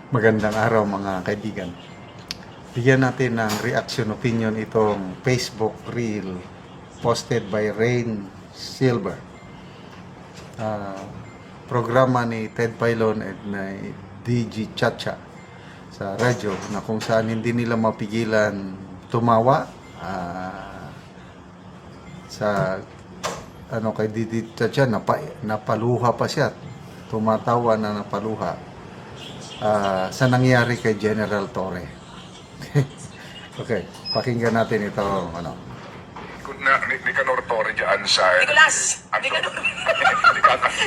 Magandang araw mga kaibigan. Bigyan natin ng reaction opinion itong Facebook Reel posted by Rain Silver. Programa ni Ted Filon at ni DG Chacha sa radyo na kung saan hindi nila mapigilan tumawa sa kay DG Chacha, napaluha pa siya, tumatawa na napaluha sa nangyari kay General Torre. Okay, pakinggan natin ito Nicanor Torre dyan sa... Nicolas!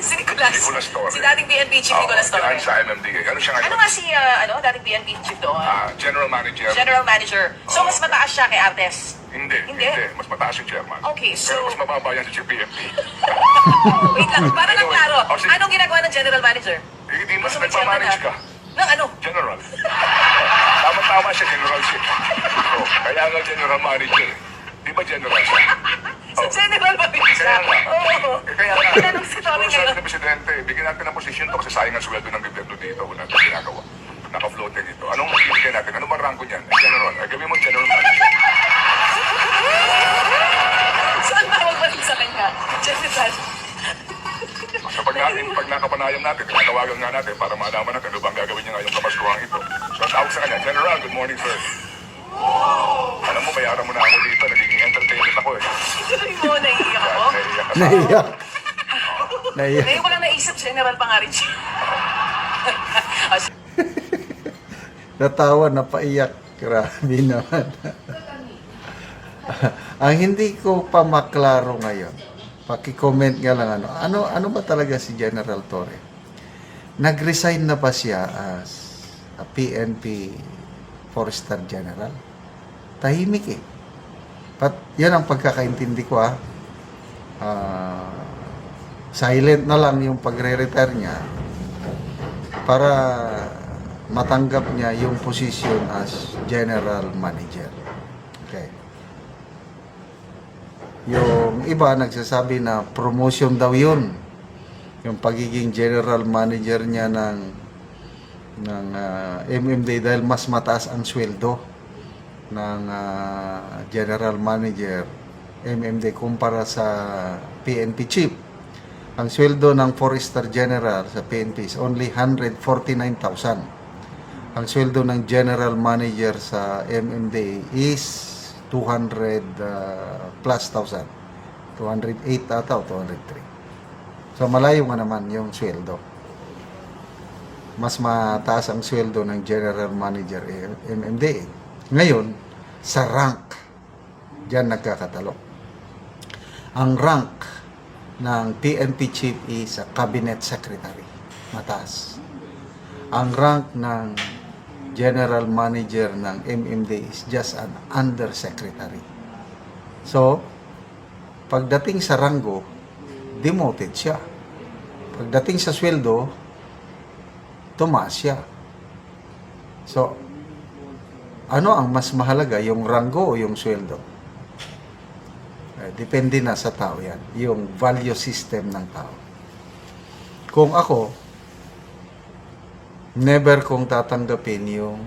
Si Nicolas. Nicolas Torre. Si dating PNP Chief Nicolas Torre. Dyan sa MMDA. Ano siya ngayon? Ano nga si dating PNP Chief doon? General Manager. General Manager. So, mas mataas siya kay Artes? Hindi. Mas mataas yung chairman. Okay, so... Pero mas mababa yan sa PNP. Wait lang, para lang klaro. Sige. Anong ginagawa ng General Manager? Hindi mas Gusto mo chairman, nagmamanage ka. Ng ano? General. Tama siya, General siya. Kaya nga General Manager. Di ba General siya? So, General ba din siya? Kaya nga. Oo. Kaya nga. Anong si Torre Siguro ngayon? sa Presidente, bigyan natin ng posisyon to kasi sayang ang sweldo ng gobyerno dito. Wala natin ginagawa. Naka-floating ito. Anong bigyan natin? Anong marangko niyan? General. Gawin mo General Manager. So, ang tawag ba rin sa kanya? General. So pag nakapanayam natin, tinatawagan nga natin para malaman natin ano bang gagawin niya ngayong kamaskuhang ito. So ang tawag sa kanya, General, good morning sir. Alam mo, bayaran mo na ako dito, nagiging entertainment ako eh. Tuloy mo, naiiyak ako. Naiiyak ka sa Naiyak. Ngayon ko lang naisip, General pa nga rin siya. Natawa, napaiyak. Grabe naman. Ang hindi ko pa maklaro ngayon, paki-comment nga lang ano ba talaga si General Torre? Nag-resign na ba siya as a PNP Forester General? Tahimik eh. Yan ang pagkakaintindi ko silent na lang yung pagre-retire niya para matanggap niya yung position as General Manager. Okay. Yung iba nagsasabi na promotion daw yun. Yung pagiging General Manager niya ng MMD dahil mas mataas ang sweldo ng General Manager MMD kumpara sa PNP Chief. Ang sweldo ng Forester General sa PNP is only 149,000. Ang sweldo ng General Manager sa MMD is 200 plus thousand. 208 ata o 203. So malayo nga naman yung sweldo. Mas mataas ang sweldo ng General Manager MMD. Ngayon, sa rank, diyan nagkakatalo. Ang rank ng PNP Chief is a Cabinet Secretary. Mataas. Ang rank ng General Manager ng MMD is just an Undersecretary. So, pagdating sa ranggo, demoted siya. Pagdating sa sweldo, tumaas siya. So, ano ang mas mahalaga, yung ranggo o yung sweldo? Depende na sa tao yan. Yung value system ng tao. Kung ako, never kong tatanggapin yung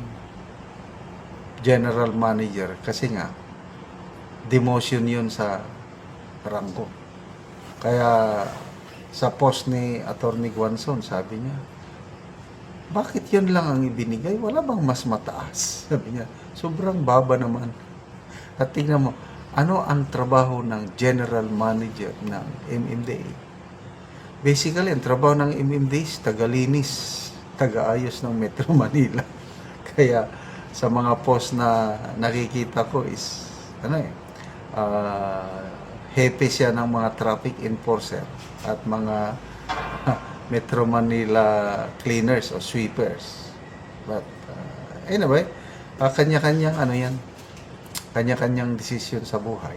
General Manager kasi nga, demotion yun sa ranggo. Kaya, sa post ni Atty. Guanzon, sabi niya, bakit yun lang ang ibinigay? Wala bang mas mataas? Sabi niya, sobrang baba naman. At tingnan mo, ano ang trabaho ng General Manager ng MMDA? Basically, ang trabaho ng MMDA is tagalinis, tagaayos ng Metro Manila. Kaya, sa mga post na nakikita ko is, hepe siya ng mga traffic enforcer at mga Metro Manila cleaners o sweepers. But anyway, kanya-kanyang kanya-kanyang desisyon sa buhay.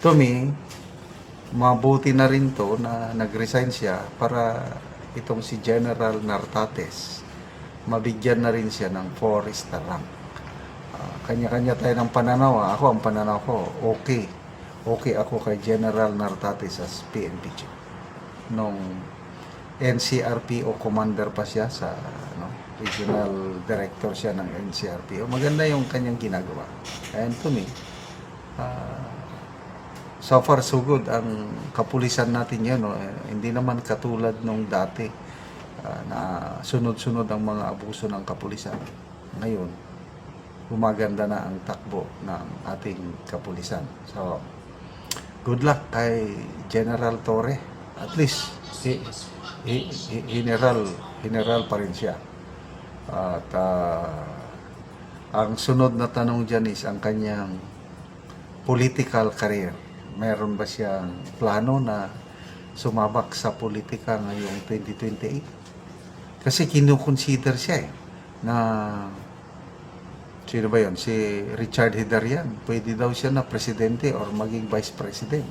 To me, mabuti na rin to na nag-resign siya para itong si General Nartates mabigyan na rin siya ng forester rank. Kanya-kanya tayo ng pananaw. Ako, ang pananaw ko, okay ako kay General Nartates as PNP chief. Nung NCRPO commander pa siya sa regional director siya ng NCRPO. Maganda yung kanyang ginagawa. And to me, so far so good ang kapulisan natin yan. No? Hindi naman katulad nung dati na sunod-sunod ang mga abuso ng kapulisan. Ngayon, gumaganda na ang takbo ng ating kapulisan. So, good luck kay General Torre. At least, general pa rin siya. At ang sunod na tanong dyan is ang kanyang political career. Meron ba siyang plano na sumabak sa politika ngayong 2028? Kasi kinukonsider siya na sino ba yun? Si Richard Hidarian. Pwede daw siya na presidente or maging vice president.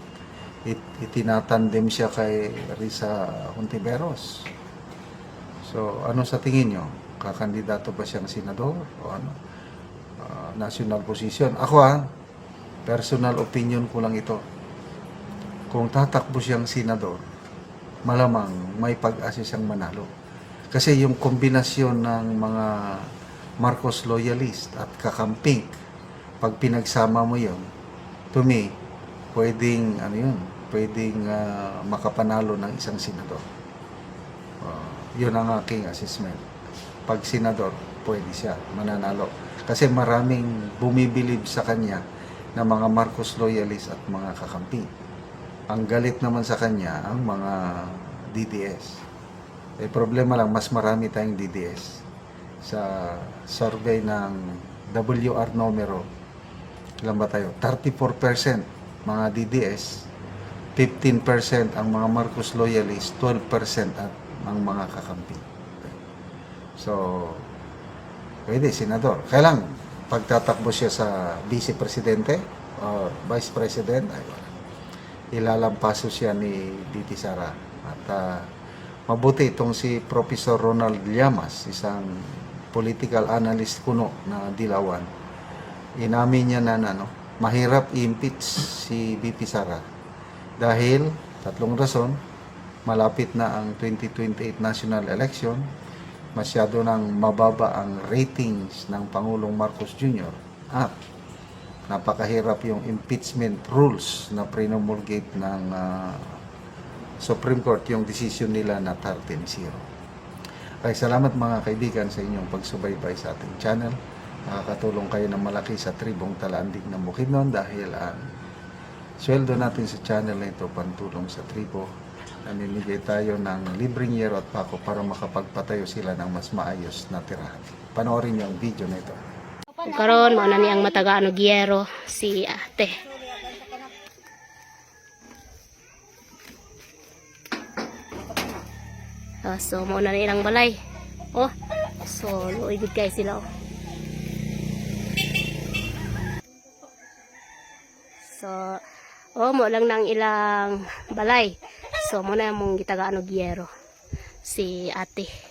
Itinatandem siya kay Risa Hontiveros. So, ano sa tingin nyo? Kakandidato ba siyang senador? O ano? National position. Ako personal opinion ko lang ito. Kung tatakbo siyang senador, malamang may pag-asa siyang manalo. Kasi yung kombinasyon ng mga Marcos loyalist at kakamping, pag pinagsama mo yun, to me, pwedeng makapanalo ng isang senador. Yun ang aking assessment. Pag senador, pwede siya mananalo. Kasi maraming bumibilib sa kanya na mga Marcos loyalist at mga kakamping. Ang galit naman sa kanya ang mga DDS. Problema lang, mas marami tayong DDS. Sa survey ng WR numero, ilan ba tayo? 34% mga DDS, 15% ang mga Marcos loyalist, 12% at ang mga kakamping. So, pwede, senador. Kailang pagtatakbo siya sa vice-presidente o vice-president, ilalampaso siya ni Diti Sara. At mabuti itong si Professor Ronald Llamas, isang political analyst kuno na Dilawan. Inamin niya na mahirap i-impeach si VP Sara dahil tatlong rason. Malapit na ang 2028 national election, masyado nang mababa ang ratings ng Pangulong Marcos Jr. at napakahirap yung impeachment rules na promulgate ng Supreme Court, yung decision nila na 13-0. Ay, salamat mga kaibigan sa inyong pagsubaybay sa ating channel. Nakakatulong kayo ng malaki sa tribong Talaandig ng Bukidnon dahil ang sweldo natin sa channel na ito pantulong sa tribo. Namimigay tayo ng libreng yero at pako para makapagpatayo sila ng mas maayos na tirahan. Panoorin niyo ang video na ito. Karon mo na niyang matagaan og yero si ate. So mo na nilang balay. Oh. So luoy gid kay sila. So mo lang nang ilang balay. So mo na mong gitagaan og yero si ate.